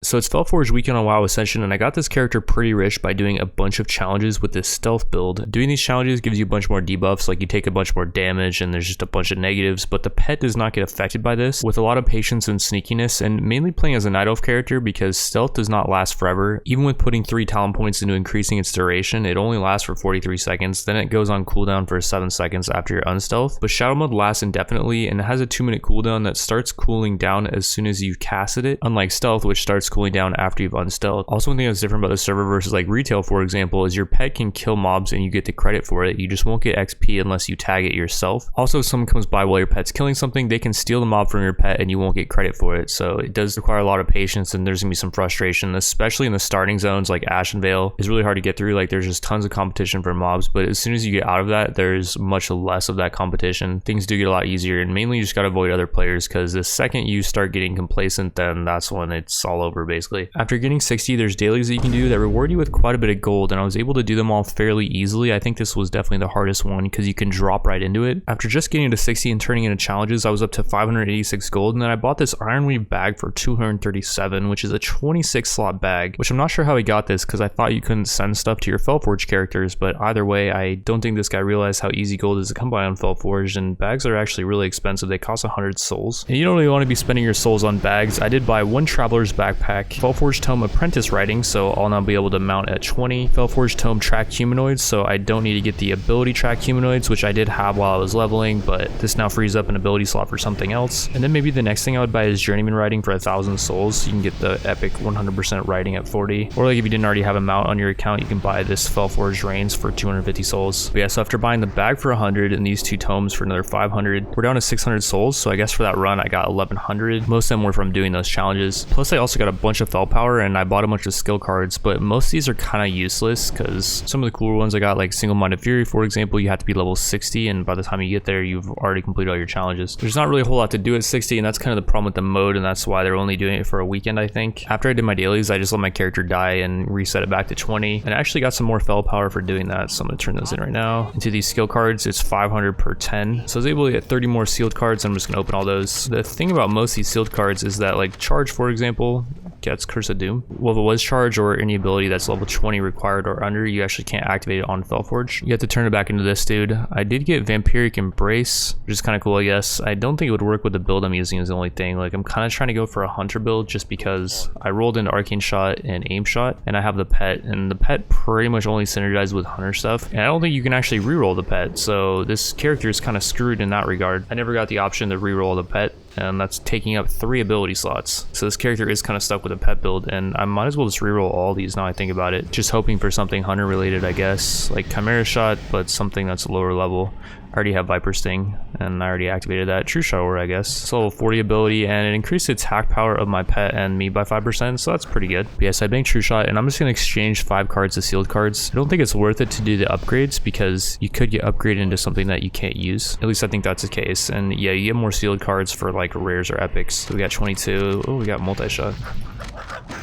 So it's Fel-forged weekend on WoW Ascension, and I got this character pretty rich by doing a bunch of challenges with this stealth build. Doing these challenges gives you a bunch more debuffs, like you take a bunch more damage and there's just a bunch of negatives, but the pet does not get affected by this, with a lot of patience and sneakiness, and mainly playing as a Night Elf character because stealth does not last forever. Even with putting 3 talent points into increasing its duration, it only lasts for 43 seconds, then it goes on cooldown for 7 seconds after your unstealth. But Shadow Mode lasts indefinitely, and it has a 2-minute cooldown that starts cooling down as soon as you've casted it, unlike stealth, which starts cooling down after you've unstealth. Also, one thing that's different about the server versus like retail, for example, is your pet can kill mobs and you get the credit for it. You just won't get XP unless you tag it yourself. Also, if someone comes by while your pet's killing something, they can steal the mob from your pet and you won't get credit for it. So it does require a lot of patience, and there's gonna be some frustration, especially in the starting zones like Ashenvale. It's really hard to get through. Like, there's just tons of competition for mobs, but as soon as you get out of that, there's much less of that competition. Things do get a lot easier, and mainly you just gotta avoid other players, because the second you start getting complacent, then that's when it's all over basically. After getting 60, there's dailies that you can do that reward you with quite a bit of gold, and I was able to do them all fairly easily. I think this was definitely the hardest one because you can drop right into it. After just getting to 60 and turning into challenges, I was up to 586 gold, and then I bought this Ironweave bag for 237, which is a 26 slot bag, which I'm not sure how he got this because I thought you couldn't send stuff to your Fel-forged characters, but either way, I don't think this guy realized how easy gold is to come by on Fel-forged, and bags are actually really expensive. They cost 100 souls, and you don't really want to be spending your souls on bags. I did buy one Traveler's Backpack, Fel-forged Tome Apprentice Riding, so I'll now be able to mount at 20, Fel-forged Tome Track Humanoids, so I don't need to get the ability Track Humanoids, which I did have while I was leveling, but this now frees up an ability slot for something else. And then maybe the next thing I would buy is Journeyman Riding for 1,000 souls. You can get the epic 100% riding at 40, or like if you didn't already have a mount on your account, you can buy this Fel-forged Reins for 250 souls. But yeah, so after buying the bag for 100 and these 2 tomes for another 500, we're down to 600 souls, so I guess for that run I got 1,100. Most of them were from doing those challenges. Plus I also got a bunch of fel power, and I bought a bunch of skill cards, but most of these are kind of useless because some of the cooler ones I got, like Single-Minded Fury, for example, you have to be level 60, and by the time you get there, you've already completed all your challenges. There's not really a whole lot to do at 60, and that's kind of the problem with the mode, and that's why they're only doing it for a weekend, I think. After I did my dailies, I just let my character die and reset it back to 20, and I actually got some more fel power for doing that, so I'm gonna turn those in right now. Into these skill cards, it's 500 per 10, so I was able to get 30 more sealed cards. I'm just gonna open all those. The thing about most of these sealed cards is that, like, Charge, for example, gets Curse of Doom. Well, if it was Charge or any ability that's level 20 required or under, you actually can't activate it on Fel-forged. You have to turn it back into this dude. I did get Vampiric Embrace, which is kind of cool, I guess. I don't think it would work with the build I'm using is the only thing. Like, I'm kind of trying to go for a Hunter build just because I rolled into Arcane Shot and Aim Shot, and I have the pet, and the pet pretty much only synergizes with Hunter stuff, and I don't think you can actually reroll the pet, so this character is kind of screwed in that regard. I never got the option to reroll the pet, and that's taking up 3 ability slots. So this character is kind of stuck with a pet build, and I might as well just reroll all these now I think about it. Just hoping for something Hunter related, I guess, like Chimera Shot, but something that's lower level. I already have Viper Sting, and I already activated that. True Shower, I guess. It's level 40 ability, and it increased the attack power of my pet and me by 5%, so that's pretty good. But yes, I banked True Shot, and I'm just going to exchange 5 cards to sealed cards. I don't think it's worth it to do the upgrades, because you could get upgraded into something that you can't use. At least I think that's the case. And yeah, you get more sealed cards for like rares or epics. So we got 22. Oh, we got Multi-Shot,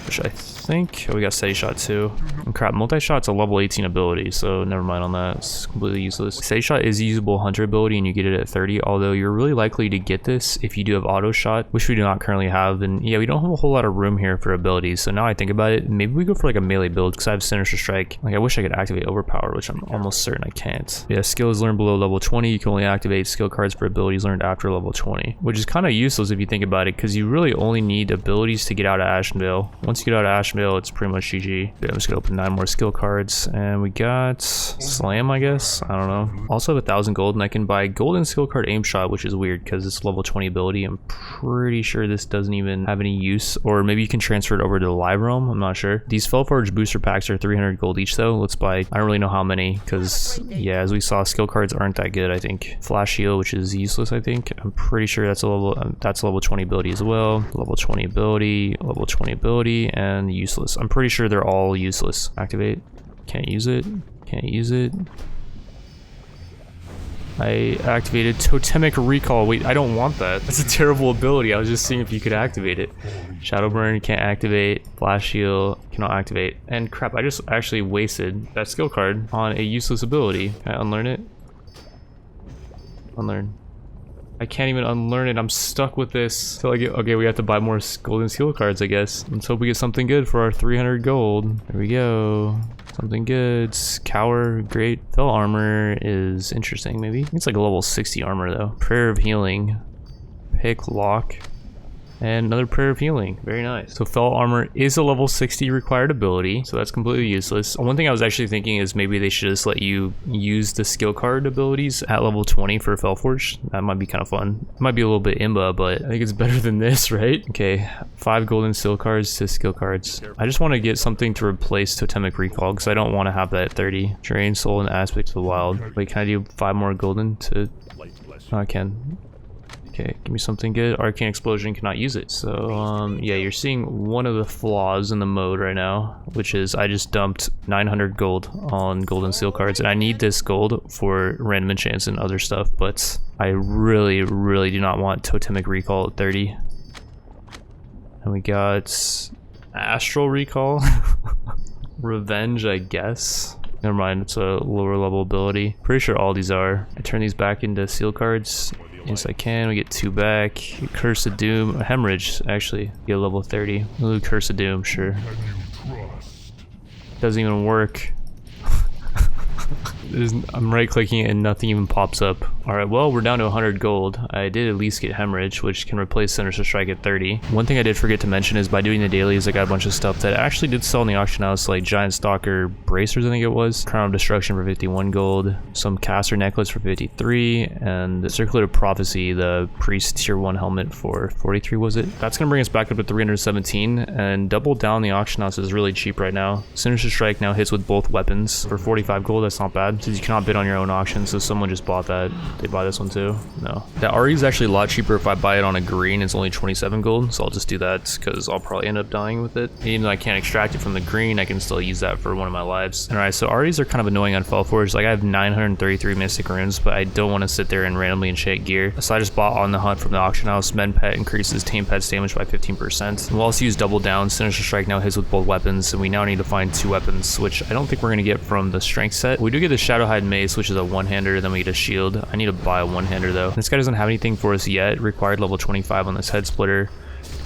which I think, oh, we got Steady Shot too. And crap, Multi-Shot's a level 18 ability, so never mind on that. It's completely useless. Steady Shot is a usable Hunter ability, and you get it at 30, although you're really likely to get this if you do have Auto Shot, which we do not currently have. And yeah, we don't have a whole lot of room here for abilities, so now I think about it, maybe we go for like a melee build, because I have Sinister Strike. Like, I wish I could activate Overpower, which I'm almost certain I can't. Yeah, skills learned below level 20, you can only activate skill cards for abilities learned after level 20, which is kind of useless if you think about it, because you really only need abilities to get out of Ashenvale. Once you get out of Ashenvale, it's pretty much GG. Yeah, I'm just gonna open 9 more skill cards, and we got Slam, I guess. I don't know. Also have 1,000 gold, and I can buy golden skill card Aim Shot, which is weird because it's level 20 ability. I'm pretty sure this doesn't even have any use, or maybe you can transfer it over to the Live Realm. I'm not sure. These Fel-forged booster packs are 300 gold each though. Let's buy, I don't really know how many, because yeah, as we saw, skill cards aren't that good. I think Flash Heal, which is useless, I think. I'm pretty sure that's a level 20 ability as well. Level 20 ability, level 20 ability, and useless. I'm pretty sure they're all useless. Activate. Can't use it. Can't use it. I activated Totemic Recall. Wait, I don't want that. That's a terrible ability. I was just seeing if you could activate it. Shadow Burn, can't activate. Flash Heal, cannot activate. And crap, I just actually wasted that skill card on a useless ability. Can I unlearn it? Unlearn. I can't even unlearn it. I'm stuck with this. So like, okay, we have to buy more golden seal cards, I guess. Let's hope we get something good for our 300 gold. There we go. Something good. Cower, great. Fel armor is interesting, maybe. It's like a level 60 armor though. Prayer of healing. Pick lock. And another prayer of healing. Very nice. So Fel armor is a level 60 required ability, so that's completely useless. One thing I was actually thinking is maybe they should just let you use the skill card abilities at level 20 for Fel-forged. That might be kind of fun. It might be a little bit imba, but I think it's better than this, right? Okay, 5 golden skill cards to skill cards. I just want to get something to replace totemic recall because I don't want to have that at 30. Drain soul and aspect of the wild. Wait, can I do 5 more golden to... Oh, I can. Okay, give me something good. Arcane Explosion, cannot use it. So, yeah, you're seeing one of the flaws in the mode right now, which is I just dumped 900 gold on golden seal cards, and I need this gold for random enchants and other stuff, but I really, really do not want Totemic Recall at 30. And we got Astral Recall. Revenge, I guess. Never mind, it's a lower level ability. Pretty sure all these are. I turn these back into seal cards. Yes, I can. We get 2 back. Curse of Doom. Hemorrhage, actually. Get level 30. We'll do Curse of Doom, sure. Doesn't even work. I'm right clicking it and nothing even pops up. Alright, well, we're down to 100 gold. I did at least get Hemorrhage, which can replace Sinister Strike at 30. One thing I did forget to mention is by doing the dailies, I got a bunch of stuff that I actually did sell in the auction house, like Giant Stalker Bracers, I think it was. Crown of Destruction for 51 gold. Some Caster Necklace for 53. And the Circular Prophecy, the Priest Tier 1 helmet for 43, was it? That's gonna bring us back up to 317. And double down the auction house is really cheap right now. Sinister Strike now hits with both weapons for 45 gold. That's not bad. Since you cannot bid on your own auction, so someone just bought that. They buy this one too? No. That RE is actually a lot cheaper if I buy it on a green. It's only 27 gold, so I'll just do that because I'll probably end up dying with it. Even though I can't extract it from the green, I can still use that for one of my lives. Alright, so REs are kind of annoying on Fel-forged. Like I have 933 Mystic Runes, but I don't want to sit there and randomly enchant gear. So I just bought On the Hunt from the auction house. Men Pet increases Tame Pet's damage by 15%. We'll also use Double Down. Sinister Strike now hits with both weapons, and we now need to find 2 weapons, which I don't think we're going to get from the Strength set. We do get the Shadowhide Mace, which is a one-hander, then we get a shield. I need to buy a one-hander though. This guy doesn't have anything for us yet. Required level 25 on this head splitter.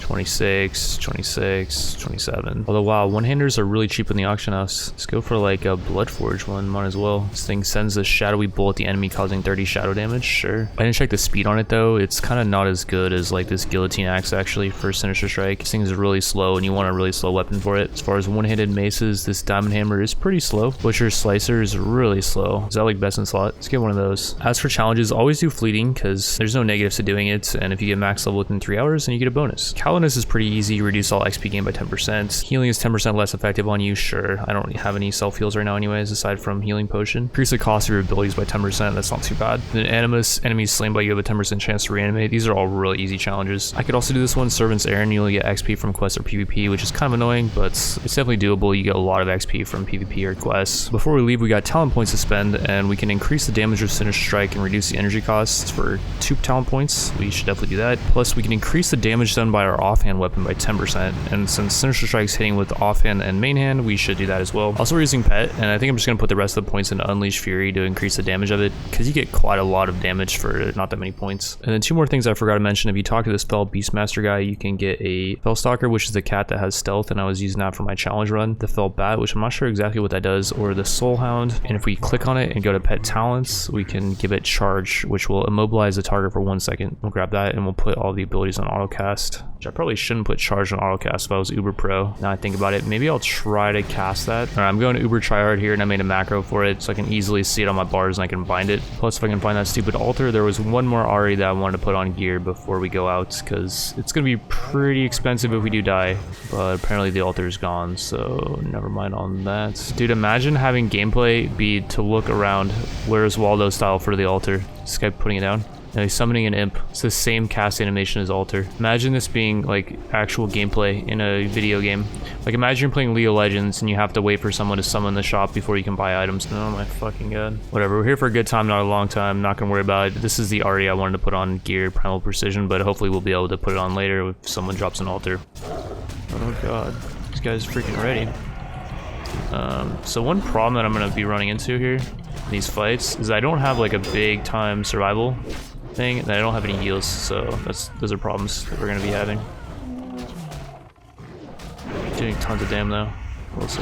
26, 26, 27. Although, wow, one-handers are really cheap in the auction house. Let's go for like a Bloodforged one, might as well. This thing sends a shadowy bolt at the enemy, causing 30 shadow damage, sure. I didn't check the speed on it though. It's kind of not as good as like this Guillotine Axe actually for Sinister Strike. This thing is really slow and you want a really slow weapon for it. As far as one-handed maces, this Diamond Hammer is pretty slow. Butcher's Slicer is really slow. Is that like best in slot? Let's get one of those. As for challenges, always do Fleeting because there's no negatives to doing it, and if you get max level within 3 hours, then you get a bonus. Callinus is pretty easy. You reduce all XP gain by 10%. Healing is 10% less effective on you, sure. I don't have any self-heals right now anyways, aside from Healing Potion. Increase the cost of your abilities by 10%, that's not too bad. Then Animus, enemies slain by you have a 10% chance to reanimate. These are all really easy challenges. I could also do this one, Servant's Errand. You only get XP from quests or PvP, which is kind of annoying, but it's definitely doable. You get a lot of XP from PvP or quests. Before we leave, we got talent points to spend, and we can increase the damage of Sinister Strike and reduce the energy costs for 2 talent points. We should definitely do that. Plus, we can increase the damage done by our offhand weapon by 10%, and since Sinister Strike's hitting with offhand and main hand, we should do that as well. Also, we're using Pet, and I think I'm just going to put the rest of the points into Unleash Fury to increase the damage of it, because you get quite a lot of damage for not that many points. And then 2 more things I forgot to mention. If you talk to this Fel Beastmaster guy, you can get a Fel Stalker, which is the cat that has stealth, and I was using that for my challenge run. The Fel Bat, which I'm not sure exactly what that does, or the Soul Hound. And if we click on it and go to Pet Talents, we can give it Charge, which will immobilize the target for 1 second. We'll grab that, and we'll put all the abilities on autocast, which I probably shouldn't put Charge on autocast if I was Uber Pro. Now I think about it, maybe I'll try to cast that. Alright, I'm going to Uber Tryhard here, and I made a macro for it, so I can easily see it on my bars and I can bind it. Plus, if I can find that stupid altar, there was one more Ari that I wanted to put on gear before we go out, because it's going to be pretty expensive if we do die. But apparently the altar is gone, so never mind on that. Dude, imagine having gameplay be to look around Where's Waldo style for the altar. This guy putting it down. Now he's summoning an imp. It's the same cast animation as Altar. Imagine this being like actual gameplay in a video game. Like imagine you're playing League of Legends and you have to wait for someone to summon the shop before you can buy items. Oh my fucking god. Whatever, we're here for a good time, not a long time. Not gonna worry about it. This is the Ari I wanted to put on gear, Primal Precision, but hopefully we'll be able to put it on later if someone drops an altar. Oh god, this guy's freaking ready. So one problem that I'm gonna be running into here in these fights is I don't have like a big time survival. thing, and I don't have any heals, so those are problems that we're gonna be having. Doing tons of damn though. We'll see.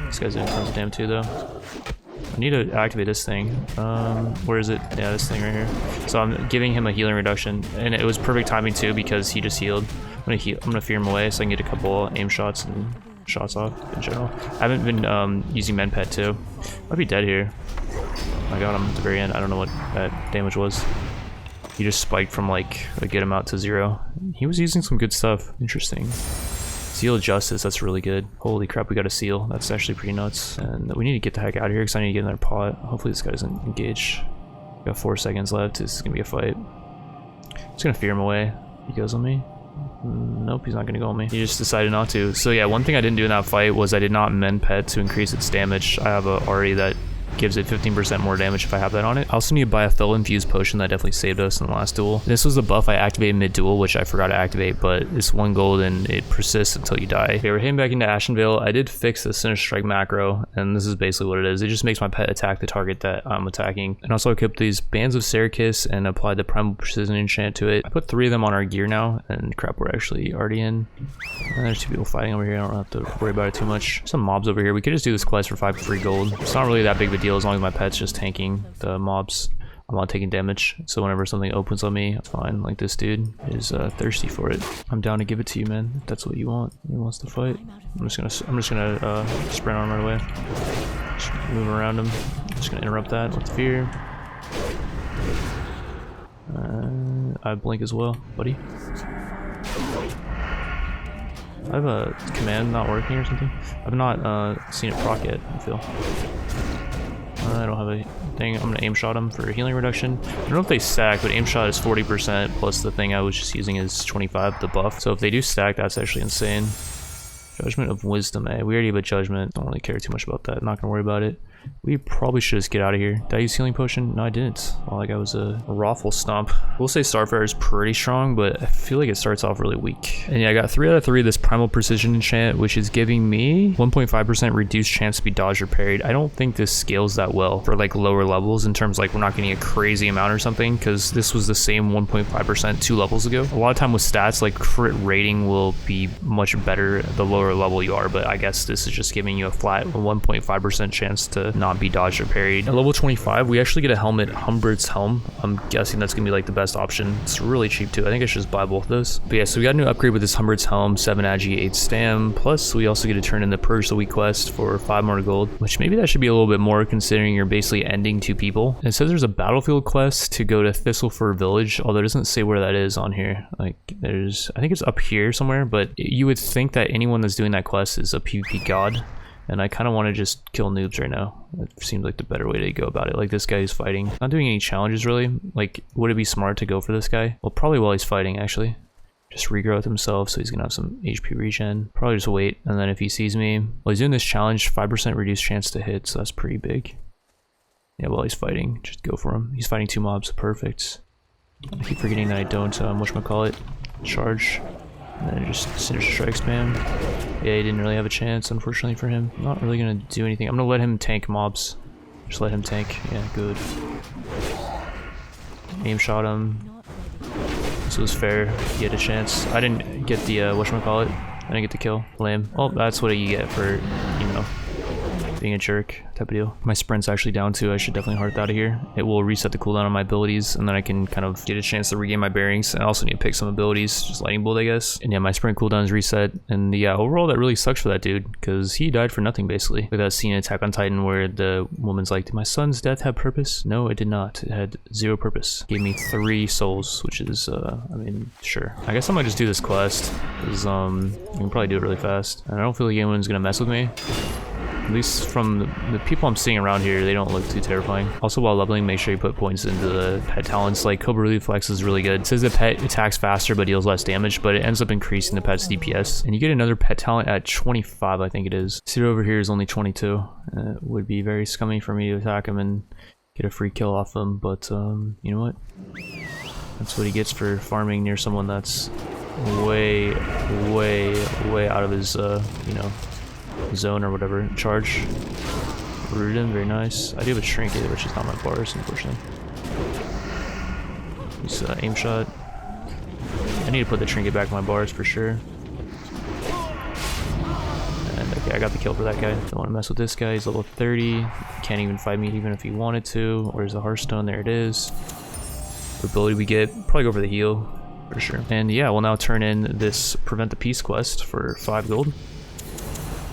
This guy's doing tons of damn too though. I need to activate this thing. Where is it? Yeah, this thing right here. So I'm giving him a healing reduction, and it was perfect timing too because he just healed. I'm gonna fear him away so I can get a couple aim shots and shots off in general. I haven't been using men pet too. Might be dead here. I got him at the very end. I don't know what that damage was. He just spiked from like a good amount to 0. He was using some good stuff. Interesting. Seal of Justice, that's really good. Holy crap, we got a seal. That's actually pretty nuts. And we need to get the heck out of here because I need to get another pot. Hopefully this guy doesn't engage. We got 4 seconds left. This is gonna be a fight. I'm just gonna fear him away. He goes on me. Nope, he's not gonna go on me. He just decided not to. So yeah, one thing I didn't do in that fight was I did not mend pet to increase its damage. I have a Ari that gives it 15% more damage if I have that on it. I also need to buy a Fel-infused potion that definitely saved us in the last duel. This was the buff I activated mid-duel, which I forgot to activate, but it's 1 gold and it persists until you die. Okay, we're heading back into Ashenvale. I did fix the Sinister Strike macro, and this is basically what it is. It just makes my pet attack the target that I'm attacking. And also I equipped these Bands of Serikis and applied the Primal Precision enchant to it. I put 3 of them on our gear now, and crap, we're actually already in. And there's 2 people fighting over here. I don't have to worry about it too much. Some mobs over here. We could just do this quest for 5 free gold. It's not really that big of a deal as long as my pet's just tanking the mobs. I'm not taking damage, so whenever something opens on me, it's fine. Like this dude is thirsty for it. I'm down to give it to you, man. If that's what you want. He wants to fight. I'm just gonna sprint on him right away. Just move around him. I'm just gonna interrupt that with fear. I blink as well, buddy. I have a command not working or something. I've not seen it proc yet, I feel. I don't have a thing. I'm gonna aim shot him for healing reduction. I don't know if they stack, but aim shot is 40% plus the thing I was just using is 25, the buff. So if they do stack, that's actually insane. Judgment of Wisdom, eh? We already have a judgment. Don't really care too much about that. Not gonna worry about it. We probably should just get out of here. Did I use healing potion? No, I didn't. Well, like I was a raffle stomp. We'll say Starfire is pretty strong, but I feel like it starts off really weak. And yeah, I got 3 out of 3 of this Primal Precision enchant, which is giving me 1.5% reduced chance to be dodged or parried. I don't think this scales that well for like lower levels in terms like we're not getting a crazy amount or something, because this was the same 1.5% 2 levels ago. A lot of time with stats, like crit rating will be much better the lower level you are, but I guess this is just giving you a flat 1.5% chance to not be dodged or parried. At level 25, we actually get a helmet, Humbert's Helm. I'm guessing that's gonna be like the best option. It's really cheap too. I think I should just buy both of those. But yeah, so we got a new upgrade with this Humbert's Helm, 7 agi, 8 stam. Plus, we also get to turn in the Purge the Weak quest for 5 more gold, which maybe that should be a little bit more considering you're basically ending 2 people. And it says there's a battlefield quest to go to Thistlefoot Village, although it doesn't say where that is on here. Like there's, I think it's up here somewhere, but you would think that anyone that's doing that quest is a PvP god. And I kind of want to just kill noobs right now. It seems like the better way to go about it. Like this guy is fighting. Not doing any challenges really. Like would it be smart to go for this guy? Well, probably while he's fighting actually. Just regrowth himself so he's gonna have some HP regen. Probably just wait, and then if he sees me, well, he's doing this challenge, 5% reduced chance to hit, so that's pretty big. Yeah, while he's fighting, just go for him. He's fighting 2 mobs, perfect. I keep forgetting that I don't whatchamacallit, charge. And then just Sinister Strike spam. Yeah, he didn't really have a chance, unfortunately for him. I'm not really gonna do anything. I'm gonna let him tank mobs. Just let him tank. Yeah, good. Aim shot him. This was fair. He had a chance. I didn't get the whatchamacallit. I didn't get the kill. Lame. Well, that's what you get for, you know, being a jerk type of deal. My sprint's actually down too. I should definitely heart out of here. It will reset the cooldown on my abilities, and then I can kind of get a chance to regain my bearings. I also need to pick some abilities, just lightning bolt I guess. And yeah, my sprint cooldown is reset, and yeah, overall that really sucks for that dude because he died for nothing basically. With that scene in Attack on Titan where the woman's like, did my son's death have purpose? No, it did not. It had 0 purpose. Gave me 3 souls, which is I mean, sure. I guess I might just do this quest because I can probably do it really fast, and I don't feel like anyone's gonna mess with me. At least from the people I'm seeing around here, they don't look too terrifying. Also, while leveling, make sure you put points into the pet talents. Like Cobra Reflex is really good. It says the pet attacks faster but deals less damage, but it ends up increasing the pet's DPS. And you get another pet talent at 25, I think it is. See, over here is only 22. It would be very scummy for me to attack him and get a free kill off him, but you know what? That's what he gets for farming near someone that's way out of his, you know, zone or whatever. Charge. Rooted him, very nice. I do have a trinket, which is not my bars, unfortunately. Use aim shot. I need to put the trinket back in my bars for sure. And okay, I got the kill for that guy. Don't want to mess with this guy. He's level 30. Can't even fight me even if he wanted to. Where's the Hearthstone? There it is. The ability we get. Probably go for the heal for sure. And yeah, we'll now turn in this Prevent the Peace quest for 5 gold.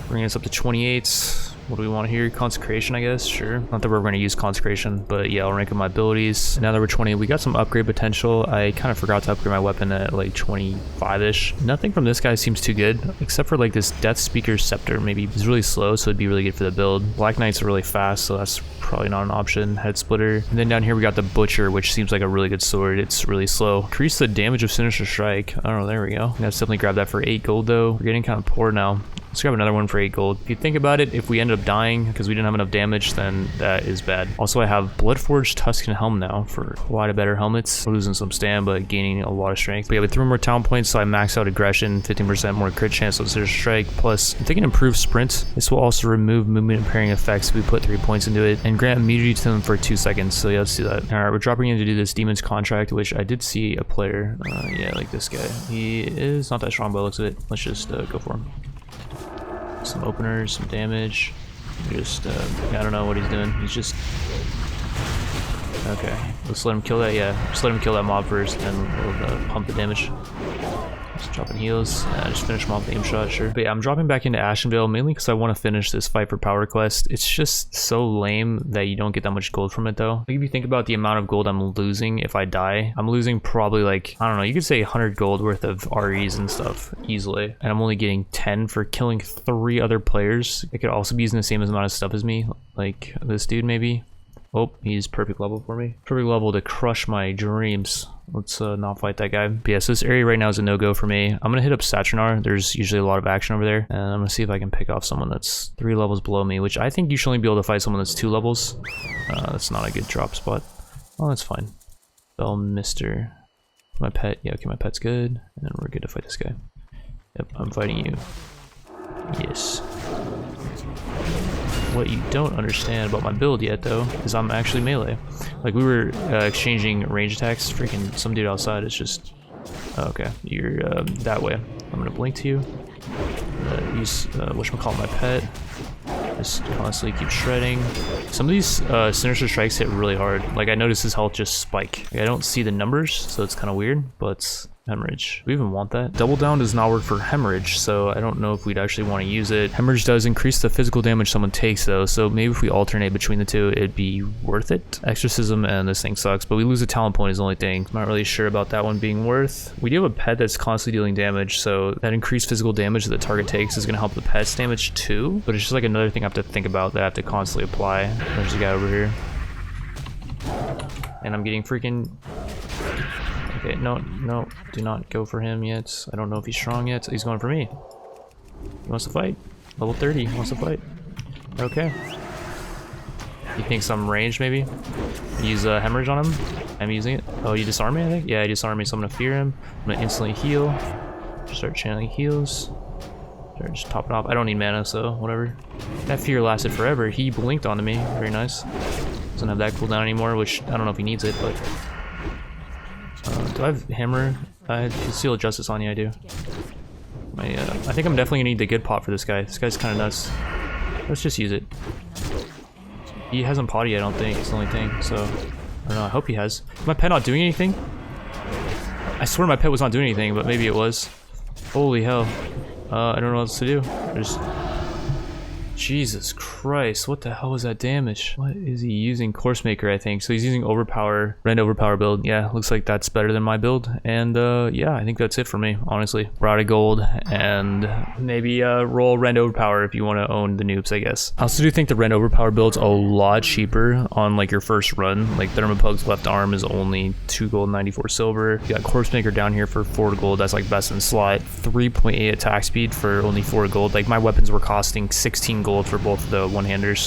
Bringing us up to 28. What do we want here? Consecration, I guess. Sure. Not that we're going to use consecration, but yeah, I'll rank up my abilities. Now that we're 20, we got some upgrade potential. I kind of forgot to upgrade my weapon at like 25-ish. Nothing from this guy seems too good, except for like this Death Speaker Scepter. Maybe it's really slow, so it'd be really good for the build. Black Knight's really fast, so that's probably not an option. Head Splitter. And then down here we got the Butcher, which seems like a really good sword. It's really slow. Increase the damage of Sinister Strike. I don't know, there we go. Let's definitely grab that for 8 gold though. We're getting kind of poor now. Let's grab another one for 8 gold. If you think about it, if we ended up dying because we didn't have enough damage, then that is bad. Also, I have Blood-forged Tuscan Helm now for quite a better helmets. We're losing some stam, but gaining a lot of strength. But yeah, with 3 more talent points, so I max out aggression, 15% more crit chance on Sinister Strike. Plus, I'm thinking improved sprint. This will also remove movement impairing effects if we put 3 points into it, and grant immunity to them for 2 seconds. So yeah, let's do that. Alright, we're dropping in to do this Demon's Contract, which I did see a player. Yeah, like this guy. He is not that strong by the looks of it. Let's just go for him. Some openers, some damage. Just, I don't know what he's doing. He's just... Okay, let's let him kill that, yeah. Just let him kill that mob first, and we'll pump the damage. Just dropping heals. Just finish him off with aim shot, sure. But yeah, I'm dropping back into Ashenvale mainly because I want to finish this Fight for Power quest. It's just so lame that you don't get that much gold from it though. Like if you think about the amount of gold I'm losing if I die, I'm losing probably like, I don't know, you could say 100 gold worth of REs and stuff easily. And I'm only getting 10 for killing 3 other players. It could also be using the same amount of stuff as me, like this dude maybe. Oh, he's perfect level for me. Perfect level to crush my dreams. Let's not fight that guy. But yeah, so this area right now is a no-go for me. I'm gonna hit up Saturnar. There's usually a lot of action over there. And I'm gonna see if I can pick off someone that's 3 levels below me, which I think you should only be able to fight someone that's 2 levels. That's not a good drop spot. Oh, that's fine. Bell Mister. My pet. Yeah, okay, my pet's good. And then we're good to fight this guy. Yep, I'm fighting you. Yes. What you don't understand about my build yet though is I'm actually melee. Like we were exchanging range attacks. Freaking some dude outside is just okay, you're that way. I'm gonna blink to you, use whatchamacallit, my pet, just constantly keep shredding. Some of these Sinister Strikes hit really hard. Like I noticed his health just spike. Like, I don't see the numbers, so it's kind of weird, but Hemorrhage. Do we even want that? Double down does not work for Hemorrhage, so I don't know if we'd actually want to use it. Hemorrhage does increase the physical damage someone takes though, so maybe if we alternate between the two, it'd be worth it. Exorcism and this thing sucks, but we lose a talent point is the only thing. I'm not really sure about that one being worth. We do have a pet that's constantly dealing damage, so that increased physical damage that the target takes is going to help the pet's damage too, but it's just like another thing I have to think about that I have to constantly apply. There's a guy over here. And I'm getting freaking... Okay, no, do not go for him yet. I don't know if he's strong yet. He's going for me. He wants to fight. Level 30, he wants to fight. Okay. He thinks I'm ranged, maybe? Use Hemorrhage on him. I'm using it. Oh, you disarm me, I think? Yeah, he disarmed me, so I'm gonna fear him. I'm gonna instantly heal. Just start channeling heals. Start just topping off. I don't need mana, so whatever. That fear lasted forever. He blinked onto me. Very nice. Doesn't have that cooldown anymore, which I don't know if he needs it, but... do I have Hammer? I have Seal of Justice on you, I do. I think I'm definitely gonna need the good pot for this guy. This guy's kind of nuts. Let's just use it. He hasn't potted yet, I don't think. It's the only thing, so... I don't know, I hope he has. Is my pet not doing anything? I swear my pet was not doing anything, but maybe it was. Holy hell. I don't know what else to do. Just... Jesus Christ, what the hell was that damage? What is he using? Course Maker, I think. So he's using Overpower, Rend Overpower build. Yeah, looks like that's better than my build. And yeah, I think that's it for me, honestly. We're out of gold, and maybe roll Rend Overpower if you want to own the noobs, I guess. I also do think the Rend Overpower build's a lot cheaper on like your first run. Like Thermopug's left arm is only 2 gold, 94 silver. You got Corpse Maker down here for 4 gold. That's like best in slot. 3.8 attack speed for only 4 gold. Like my weapons were costing 16 gold for both the one-handers.